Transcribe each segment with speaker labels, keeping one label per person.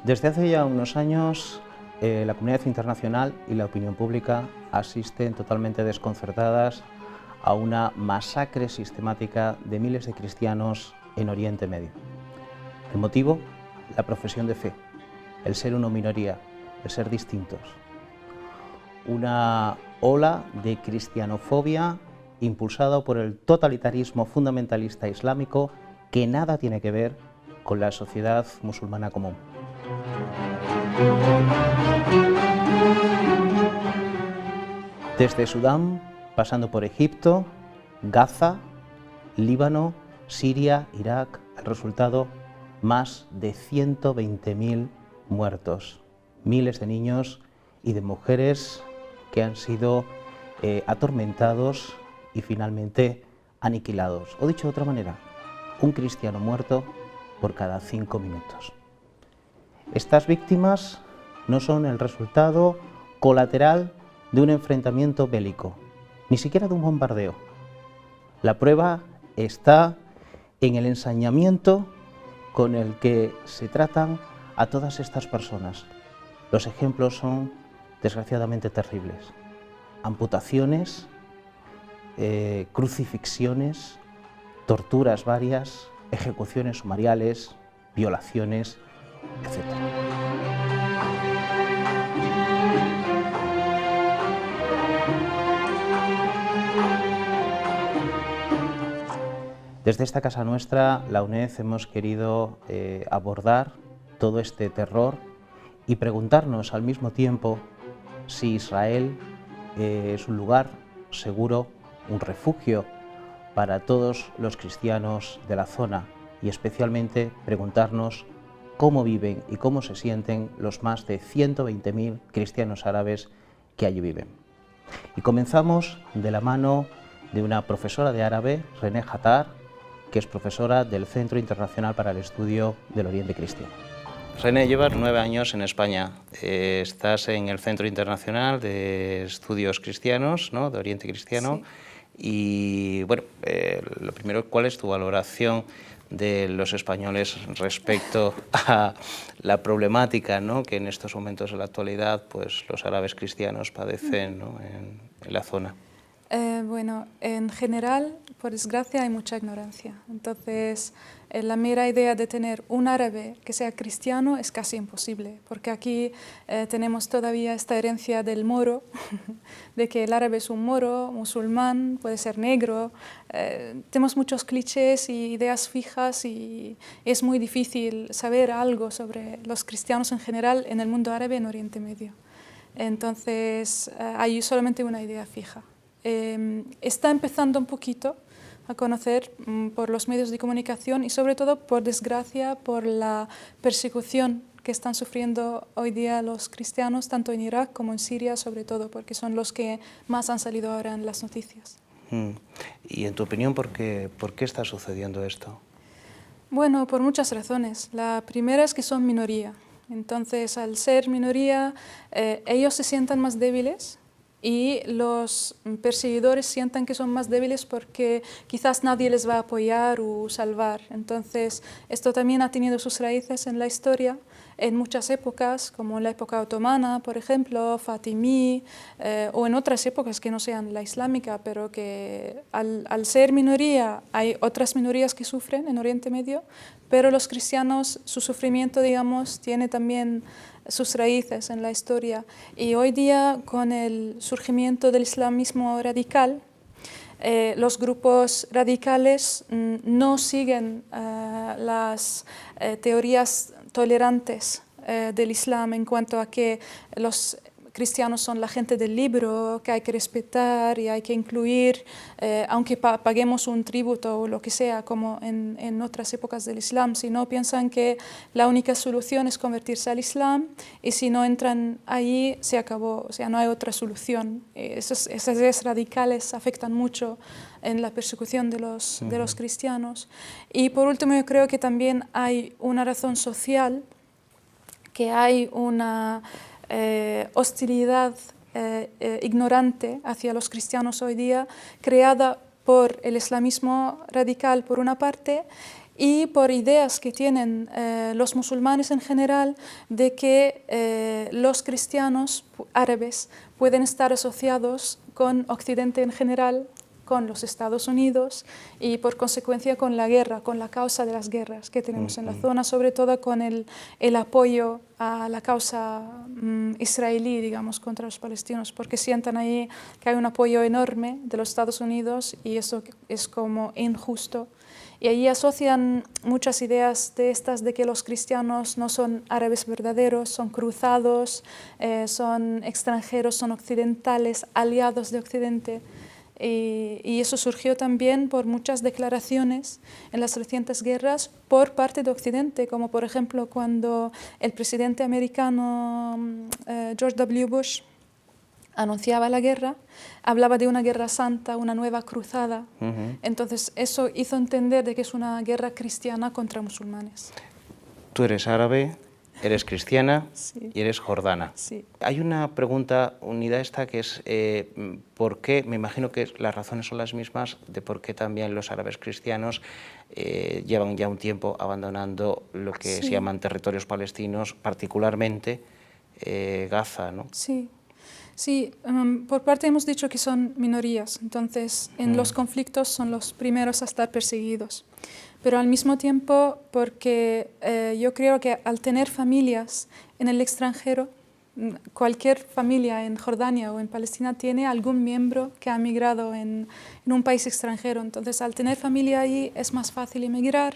Speaker 1: Desde hace ya unos años, la comunidad internacional y la opinión pública asisten totalmente desconcertadas a una masacre sistemática de miles de cristianos en Oriente Medio. El motivo, la profesión de fe, el ser una minoría, el ser distintos. Una ola de cristianofobia impulsada por el totalitarismo fundamentalista islámico que nada tiene que ver con la sociedad musulmana común. Desde Sudán, pasando por Egipto, Gaza, Líbano, Siria, Irak, el resultado, más de 120.000 muertos, miles de niños y de mujeres que han sido atormentados y finalmente aniquilados. O dicho de otra manera, un cristiano muerto por cada 5 minutos. Estas víctimas no son el resultado colateral de un enfrentamiento bélico, ni siquiera de un bombardeo. La prueba está en el ensañamiento con el que se tratan a todas estas personas. Los ejemplos son desgraciadamente terribles. Amputaciones, crucifixiones, torturas varias, ejecuciones sumariales, violaciones, etc. Desde esta casa nuestra, la UNED, hemos querido abordar todo este terror y preguntarnos al mismo tiempo si Israel es un lugar seguro, un refugio para todos los cristianos de la zona, y especialmente preguntarnos cómo viven y cómo se sienten los más de 120.000 cristianos árabes que allí viven. Y comenzamos de la mano de una profesora de árabe, René Hattar, que es profesora del Centro Internacional para el Estudio del Oriente Cristiano. René, llevas 9 años en España. Estás en el Centro Internacional de Estudios Cristianos, ¿no?, de Oriente Cristiano. Sí. Y bueno, lo primero, ¿cuál es tu valoración de los españoles respecto a la problemática, ¿no?, que en estos momentos de la actualidad pues, los árabes cristianos padecen, ¿no?, en la zona?
Speaker 2: Bueno, en general, por desgracia, hay mucha ignorancia. Entonces, la mera idea de tener un árabe que sea cristiano es casi imposible, porque aquí tenemos todavía esta herencia del moro, de que el árabe es un moro, musulmán, puede ser negro. Tenemos muchos clichés y ideas fijas y es muy difícil saber algo sobre los cristianos en general en el mundo árabe en Oriente Medio. Entonces, hay solamente una idea fija. Está empezando un poquito a conocer por los medios de comunicación y sobre todo, por desgracia, por la persecución que están sufriendo hoy día los cristianos, tanto en Irak como en Siria, sobre todo, porque son los que más han salido ahora en las noticias.
Speaker 1: Y en tu opinión, ¿por qué está sucediendo esto?
Speaker 2: Bueno, por muchas razones. La primera es que son minoría. Entonces, al ser minoría, ellos se sientan más débiles, y los perseguidores sientan que son más débiles porque quizás nadie les va a apoyar o salvar. Entonces, esto también ha tenido sus raíces en la historia, en muchas épocas, como en la época otomana, por ejemplo, fatimí, o en otras épocas que no sean la islámica, pero que al ser minoría hay otras minorías que sufren en Oriente Medio, pero los cristianos, su sufrimiento, digamos, tiene también sus raíces en la historia. Y hoy día, con el surgimiento del islamismo radical, los grupos radicales no siguen las teorías tolerantes del Islam en cuanto a que los cristianos son la gente del libro, que hay que respetar y hay que incluir, aunque paguemos un tributo o lo que sea, como en otras épocas del Islam, sino piensan que la única solución es convertirse al Islam y si no entran ahí se acabó, o sea, no hay otra solución. Esas ideas radicales afectan mucho en la persecución de los cristianos. Y por último, yo creo que también hay una razón social, que hay una hostilidad ignorante hacia los cristianos hoy día, creada por el islamismo radical por una parte y por ideas que tienen los musulmanes en general de que los cristianos árabes pueden estar asociados con Occidente en general, con los Estados Unidos y por consecuencia con la guerra, con la causa de las guerras que tenemos en la zona, sobre todo con el apoyo a la causa israelí, digamos, contra los palestinos, porque sientan ahí que hay un apoyo enorme de los Estados Unidos y eso es como injusto. Y allí asocian muchas ideas de estas de que los cristianos no son árabes verdaderos, son cruzados, son extranjeros, son occidentales, aliados de Occidente. Y eso surgió también por muchas declaraciones en las recientes guerras por parte de Occidente, como por ejemplo cuando el presidente americano George W. Bush anunciaba la guerra, hablaba de una guerra santa, una nueva cruzada. Entonces eso hizo entender de que es una guerra cristiana contra musulmanes.
Speaker 1: Tú eres árabe, eres cristiana
Speaker 2: Sí.
Speaker 1: y eres jordana.
Speaker 2: Sí.
Speaker 1: Hay una pregunta unida a esta que es ¿por qué? Me imagino que las razones son las mismas de por qué también los árabes cristianos llevan ya un tiempo abandonando lo que se llaman territorios palestinos, particularmente Gaza, ¿no?
Speaker 2: Sí. Sí, por parte hemos dicho que son minorías, entonces en los conflictos son los primeros a estar perseguidos. Pero al mismo tiempo, porque yo creo que al tener familias en el extranjero, cualquier familia en Jordania o en Palestina tiene algún miembro que ha migrado en un país extranjero. Entonces, al tener familia ahí es más fácil emigrar.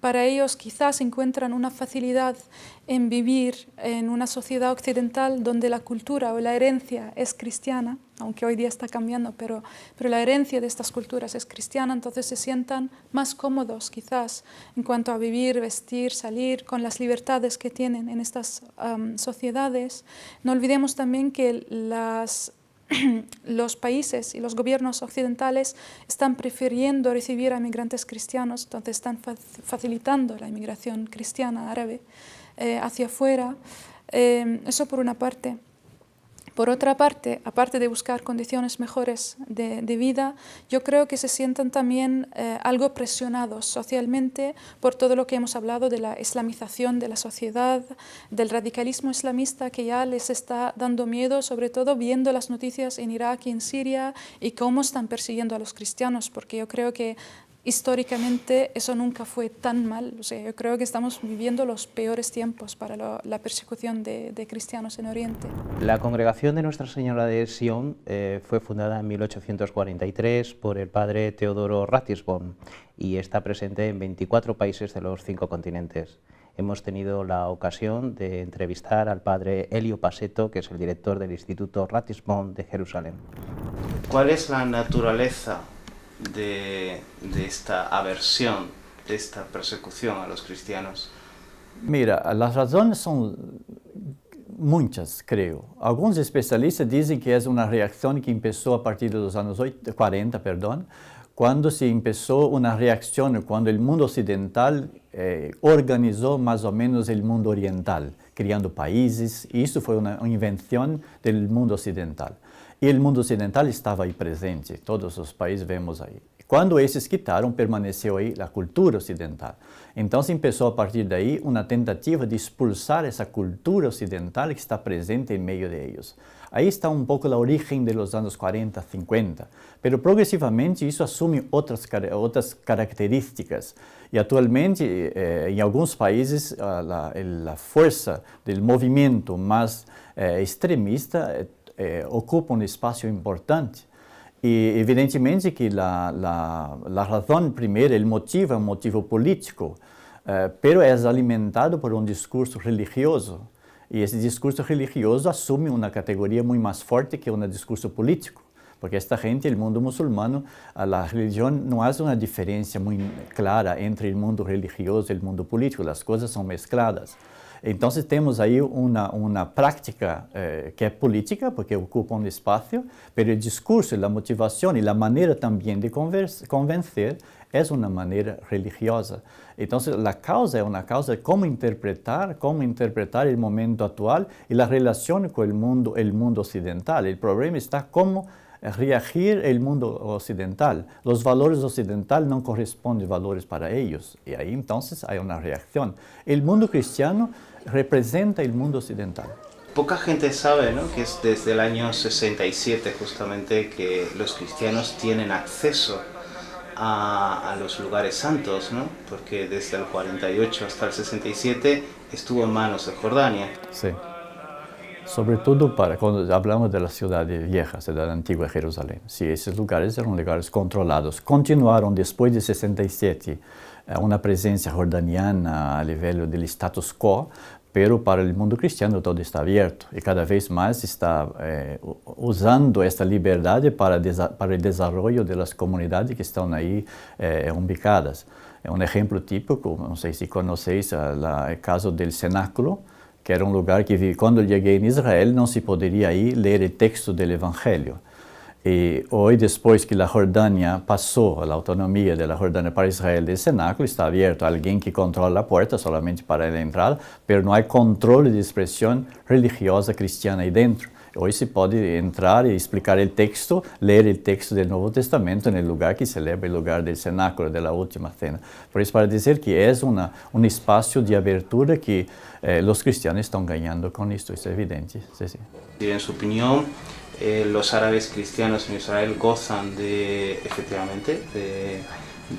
Speaker 2: Para ellos quizás encuentran una facilidad en vivir en una sociedad occidental donde la cultura o la herencia es cristiana, aunque hoy día está cambiando, pero la herencia de estas culturas es cristiana, entonces se sientan más cómodos quizás en cuanto a vivir, vestir, salir, con las libertades que tienen en estas sociedades. No olvidemos también que los países y los gobiernos occidentales están prefiriendo recibir a migrantes cristianos, entonces están facilitando la inmigración cristiana árabe hacia afuera. Eso por una parte. Por otra parte, aparte de buscar condiciones mejores de vida, yo creo que se sientan también algo presionados socialmente por todo lo que hemos hablado de la islamización de la sociedad, del radicalismo islamista que ya les está dando miedo, sobre todo viendo las noticias en Irak y en Siria y cómo están persiguiendo a los cristianos, porque yo creo que históricamente eso nunca fue tan mal. O sea, yo creo que estamos viviendo los peores tiempos para la persecución de cristianos en Oriente.
Speaker 1: La congregación de Nuestra Señora de Sion fue fundada en 1843 por el padre Teodoro Ratisbonne y está presente en 24 países de los 5 continentes. Hemos tenido la ocasión de entrevistar al padre Elio Paseto, que es el director del Instituto Ratisbonne de Jerusalén. ¿Cuál es la naturaleza de esta aversión, de esta persecución a los cristianos?
Speaker 3: Mira, las razones son muchas, creo. Algunos especialistas dicen que es una reacción que empezó a partir de los años 40, cuando se empezó una reacción, cuando el mundo occidental organizó más o menos el mundo oriental, creando países, y eso fue una invención del mundo occidental. Y el mundo occidental estaba ahí presente, todos los países vemos ahí. Cuando esos quitaron, permaneció ahí la cultura occidental. Entonces empezó a partir de ahí una tentativa de expulsar esa cultura occidental que está presente en medio de ellos. Ahí está un poco la origen de los años 40, 50, pero progresivamente eso asume otras características. Y actualmente en algunos países la fuerza del movimiento más extremista ocupa un espacio importante. Y evidentemente que la razón primera, el motivo es un motivo político, pero es alimentado por un discurso religioso. Y ese discurso religioso asume una categoría muy más fuerte que un discurso político. Porque esta gente, el mundo musulmano, la religión no hace una diferencia muy clara entre el mundo religioso y el mundo político, las cosas son mezcladas. Entonces tenemos ahí una práctica que es política, porque ocupa un espacio, pero el discurso, la motivación y la manera también de convencer es una manera religiosa. Entonces la causa es una causa de cómo interpretar el momento actual y la relación con el mundo occidental. El problema está cómo reagir el mundo occidental. Los valores occidentales no corresponden valores para ellos, y ahí entonces hay una reacción. El mundo cristiano representa el mundo occidental.
Speaker 1: Poca gente sabe, ¿no?, que es desde el año 67 justamente que los cristianos tienen acceso a los lugares santos, ¿no?, porque desde el 48 hasta el 67 estuvo en manos de Jordania.
Speaker 3: Sí. Sobre todo cuando hablamos de la ciudad vieja, ciudad antigua de Jerusalén. Sí, esos lugares eran lugares controlados. Continuaron después de 67 una presencia jordaniana a nivel del status quo, pero para el mundo cristiano todo está abierto y cada vez más está usando esta libertad para el desarrollo de las comunidades que están ahí ubicadas. Un ejemplo típico, no sé si conocéis el caso del cenáculo, que era un lugar que cuando llegué en Israel no se podría ir leer el texto del Evangelio. Y hoy, después que la Jordania pasó a la autonomía de la Jordania para Israel, el cenáculo está abierto. Alguien que controla la puerta solamente para la entrada, pero no hay control de expresión religiosa cristiana ahí dentro. Hoy se puede entrar y explicar el texto, leer el texto del Nuevo Testamento en el lugar que celebra el lugar del cenáculo, de la última cena. Por eso para decir que es un espacio de abertura que los cristianos están ganando con esto, es evidente. Sí, sí.
Speaker 1: En su opinión, los árabes cristianos en Israel gozan efectivamente,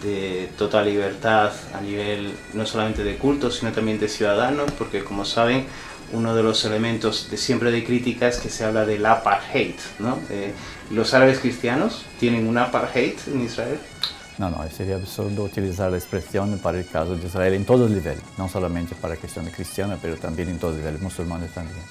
Speaker 1: de total libertad a nivel no solamente de culto, sino también de ciudadanos, porque como saben, uno de los elementos de siempre de crítica es que se habla del apartheid, ¿no? ¿Los árabes cristianos tienen un apartheid en Israel?
Speaker 3: No, sería absurdo utilizar la expresión para el caso de Israel en todos los niveles, no solamente para la cuestión cristiana, pero también en todos los niveles, musulmanes también.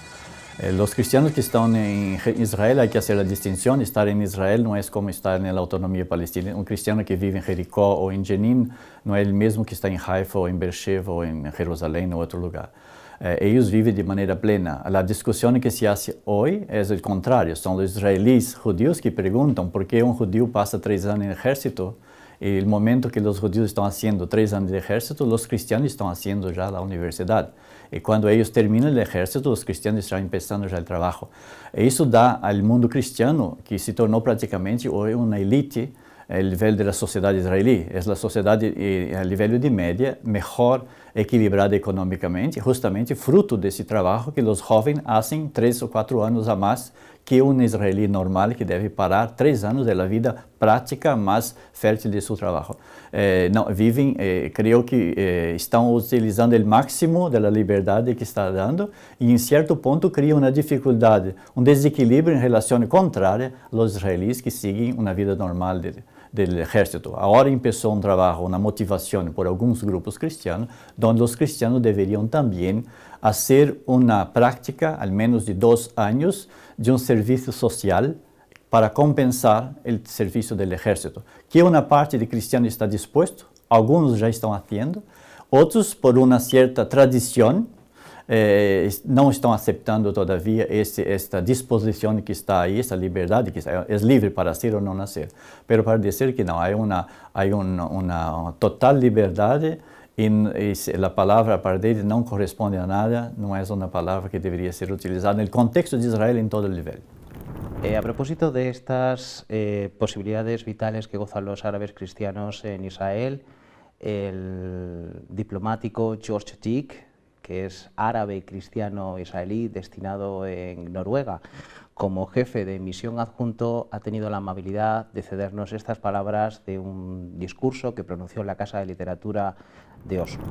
Speaker 3: Los cristianos que están en Israel, hay que hacer la distinción. Estar en Israel no es como estar en la autonomía palestina. Un cristiano que vive en Jericó o en Jenin no es el mismo que está en Haifa o en Beersheba o en Jerusalén o otro lugar. Ellos viven de manera plena. La discusión que se hace hoy es el contrario. Son los israelíes judíos que preguntan por qué un judío pasa 3 años en el ejército. Y el momento que los judíos están haciendo 3 años de ejército, los cristianos están haciendo ya la universidad. Y cuando ellos terminan el ejército, los cristianos están empezando ya el trabajo. E eso da al mundo cristiano, que se tornó prácticamente hoy una élite a nivel de la sociedad israelí. Es la sociedad a nivel de media mejor equilibrada económicamente, justamente fruto de ese trabajo que los jóvenes hacen 3 o 4 años a más que un israelí normal que debe parar 3 años de la vida práctica más fértil de su trabajo. Creo que están utilizando el máximo de la libertad que está dando y en cierto punto crea una dificultad, un desequilibrio en relación contraria a los israelíes que siguen una vida normal del ejército. Ahora empezó un trabajo, una motivación por algunos grupos cristianos, donde los cristianos deberían también hacer una práctica, al menos de 2 años, de un servicio social para compensar el servicio del ejército. Que una parte de cristianos está dispuesto, algunos ya están haciendo, otros por una cierta tradición, no están aceptando todavía esta disposición que está ahí, esta libertad que es libre para hacer o no hacer. Pero para decir que no, hay una total libertad y la palabra apartheid no corresponde a nada, no es una palabra que debería ser utilizada en el contexto de Israel en todo el nivel.
Speaker 1: A propósito de estas posibilidades vitales que gozan los árabes cristianos en Israel, el diplomático George Dick, que es árabe cristiano israelí destinado en Noruega, como jefe de misión adjunto, ha tenido la amabilidad de cedernos estas palabras de un discurso que pronunció en la Casa de Literatura de Oslo.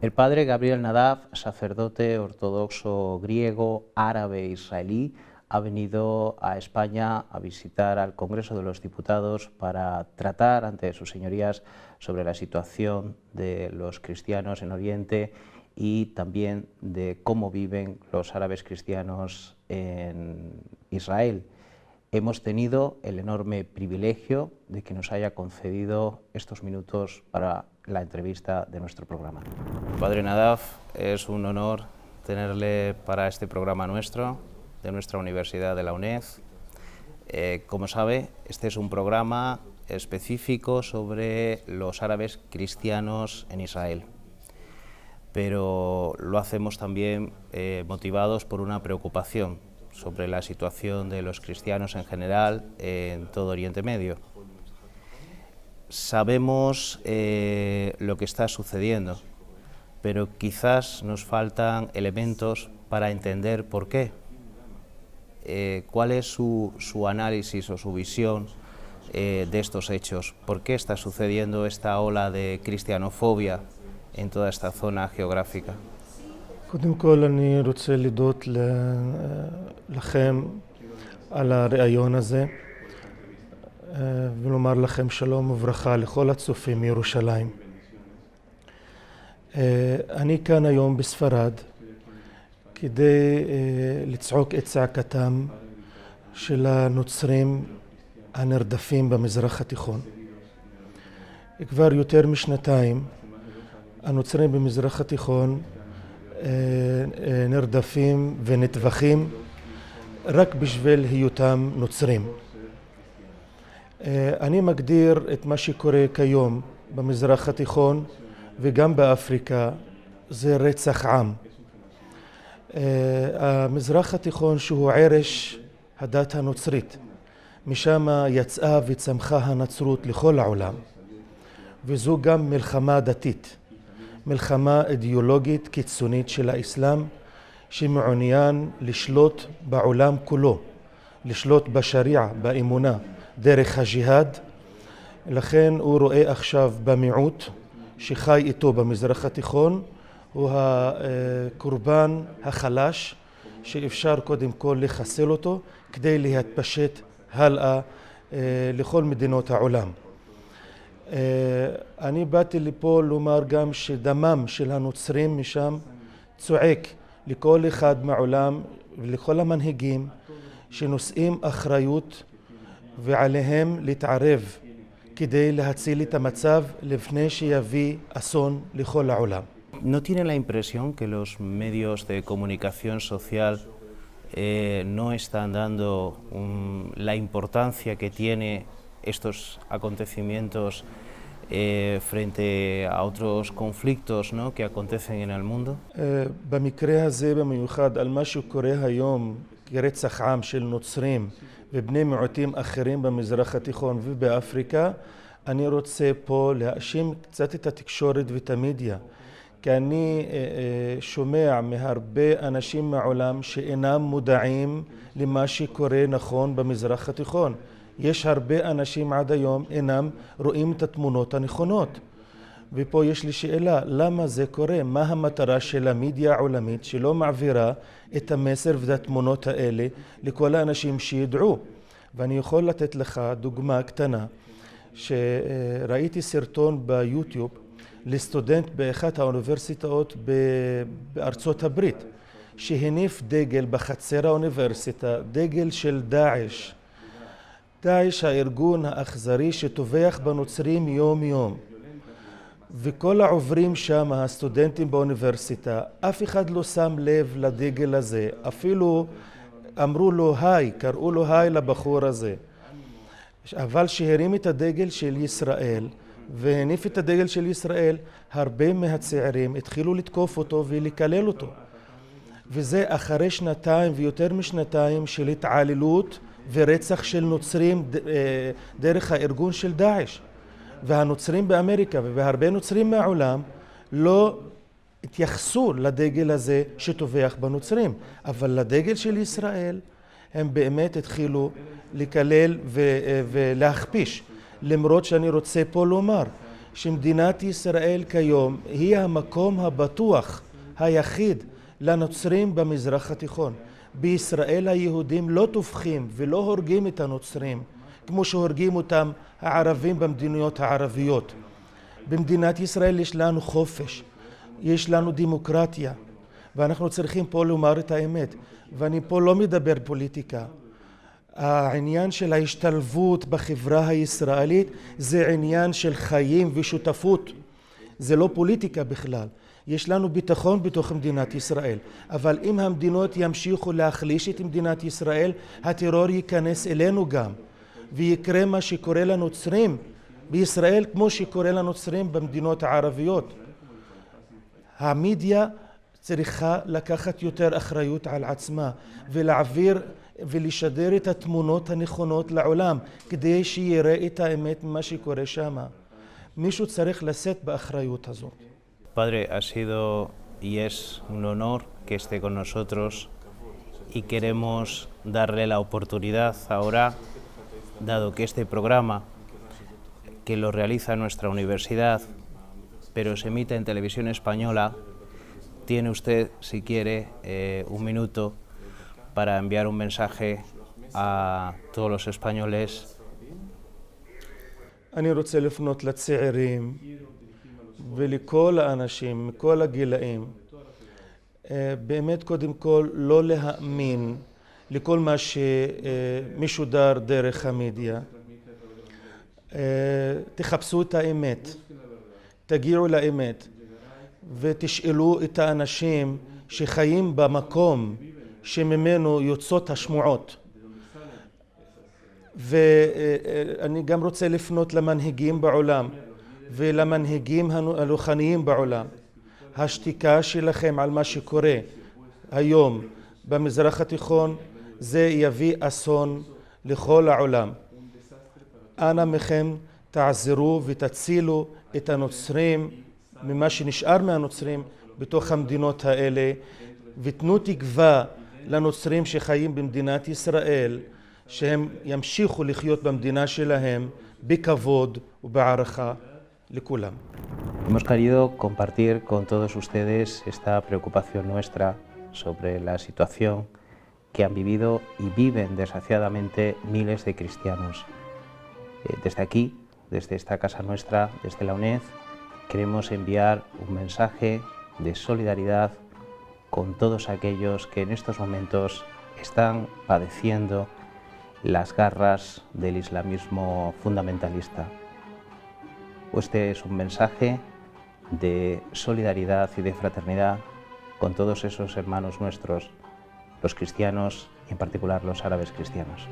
Speaker 1: El padre Gabriel Nadav, sacerdote ortodoxo griego, árabe, israelí, ha venido a España a visitar al Congreso de los Diputados para tratar ante sus señorías sobre la situación de los cristianos en Oriente y también de cómo viven los árabes cristianos en Israel. Hemos tenido el enorme privilegio de que nos haya concedido estos minutos para la entrevista de nuestro programa. Padre Nadav, es un honor tenerle para este programa nuestro, de nuestra universidad de la UNED. Como sabe, este es un programa específico sobre los árabes cristianos en Israel, pero lo hacemos también motivados por una preocupación sobre la situación de los cristianos en general en todo Oriente Medio. Sabemos lo que está sucediendo, pero quizás nos faltan elementos para entender por qué. ¿Cuál es su análisis o su visión de estos hechos? ¿Por qué está sucediendo esta ola de cristianofobia en toda esta zona geográfica?
Speaker 4: קודם כל אני רוצה להודות לכם על הראיון הזה ולומר לכם שלום וברכה לכל הצופים מירושלים. אני כאן היום בספרד כדי לצעוק את צעקתם של הנוצרים הנרדפים במזרח התיכון. כבר יותר משנתיים הנוצרים במזרח התיכון נרדפים ונטבחים רק בשביל היותם נוצרים. אני מגדיר את מה שקורה כיום במזרח התיכון וגם באפריקה זה רצח עם. המזרח התיכון שהוא ערש הדת הנוצרית, משם יצאה וצמחה הנצרות לכל העולם, וזו גם מלחמה דתית. מלחמה אידיאולוגית קיצונית של האסלאם שמעוניין לשלוט בעולם כולו, לשלוט בשריעה, באמונה, דרך הג'יהאד. לכן הוא רואה עכשיו במיעוט שחי איתו במזרח התיכון, הוא הקורבן החלש שאפשר קודם כל לחסל אותו כדי להתפשט הלאה לכל מדינות העולם. אני באתי לפה לומר גם שדמם של הנוצרים משם צועק לכל אחד מהעולם ולכל המנהיגים שנושאים אחריות ועליהם להתערב כדי להציל את המצב לפני שיביא אסון לכל העולם.
Speaker 1: ¿No tiene la impresión que los medios de comunicación social no están dando la importancia que tiene estos acontecimientos frente a otros conflictos, ¿no?, que acontecen en el mundo?
Speaker 4: במקרה הזה במיוחד על מה שקורה היום כרצח עם של נוצרים ובני מיעוטים אחרים במזרח התיכון ובאפריקה, אני רוצה פה להאשים קצת את התקשורת ואת המדיה, כי אני שומע מהרבה אנשים מהעולם שאינם מודעים למה שקורה נכון במזרח התיכון. יש הרבה אנשים עד היום אינם רואים את התמונות הנכונות. ופה יש לי שאלה, למה זה קורה? מה המטרה של המדיה העולמית שלא מעבירה את המסר ואת התמונות האלה לכל האנשים שידעו? ואני יכול לתת לך דוגמה קטנה, שראיתי סרטון ביוטיוב לסטודנט באחת האוניברסיטאות בארצות הברית, שהניף דגל בחצר האוניברסיטה, דגל של דאעש. דאעש הארגון האכזרי שטובח בנוצרים יום יום. וכל העוברים שם, הסטודנטים באוניברסיטה, אף אחד לא שם לב לדגל הזה. אפילו אמרו לו היי, קראו לו היי לבחור הזה. אבל שהרים את הדגל של ישראל, והניף את הדגל של ישראל, הרבה מהצעירים התחילו לתקוף אותו ולקלל אותו. וזה אחרי שנתיים ויותר משנתיים של התעללות ורצח של נוצרים דרך הארגון של דאעש. והנוצרים באמריקה והרבה נוצרים מהעולם לא התייחסו לדגל הזה שטובח בנוצרים, אבל לדגל של ישראל הם באמת התחילו לקלל ולהכפיש. למרות שאני רוצה פה לומר שמדינת ישראל כיום היא המקום הבטוח היחיד לנוצרים במזרח התיכון. בישראל היהודים לא טובחים ולא הורגים את הנוצרים כמו שהורגים אותם הערבים במדינות הערביות. במדינת ישראל יש לנו חופש, יש לנו דמוקרטיה, ואנחנו צריכים פה לומר את האמת. ואני פה לא מדבר פוליטיקה. העניין של ההשתלבות בחברה הישראלית זה עניין של חיים ושותפות. זה לא פוליטיקה בכלל. יש לנו ביטחון בתוך מדינת ישראל, אבל אם המדינות ימשיכו להחליש את מדינת ישראל, הטרור ייכנס אלינו גם, ויקרה מה שקורה לנוצרים בישראל כמו שקורה לנוצרים במדינות הערביות. המדיה צריכה לקחת יותר אחריות על עצמה ולהעביר ולשדר את התמונות הנכונות לעולם כדי שיראה את האמת ממה שקורה שם. מישהו צריך לשאת באחריות הזאת.
Speaker 1: Padre, ha sido y es un honor que esté con nosotros y queremos darle la oportunidad ahora, dado que este programa, que lo realiza nuestra universidad, pero se emite en televisión española, tiene usted, si quiere, un minuto para enviar un mensaje a todos los españoles.
Speaker 4: אני רוצה לפנות לצעירים ולכל האנשים, מכל הגילאים, באמת קודם כל לא להאמין לכל מה שמשודר דרך המדיה. תחפשו את האמת, תגיעו לאמת ותשאלו את האנשים שחיים במקום שממנו יוצאות השמועות. ואני גם רוצה לפנות למנהיגים בעולם ולמנהיגים הרוחניים בעולם. השתיקה שלכם על מה שקורה היום במזרח התיכון זה יביא אסון לכל העולם. אנא מכם תעזרו ותצילו את הנוצרים ממה שנשאר מהנוצרים בתוך המדינות האלה, ותנו תקווה לנוצרים שחיים במדינת ישראל שהם ימשיכו לחיות במדינה שלהם בכבוד ובהערכה לכולם.
Speaker 1: Hemos querido compartir con todos ustedes esta preocupación nuestra sobre la situación que han vivido y viven desgraciadamente miles de cristianos. Desde aquí, desde esta casa nuestra, desde la UNED, queremos enviar un mensaje de solidaridad con todos aquellos que en estos momentos están padeciendo las garras del islamismo fundamentalista. Este es un mensaje de solidaridad y de fraternidad con todos esos hermanos nuestros, los cristianos y en particular los árabes cristianos.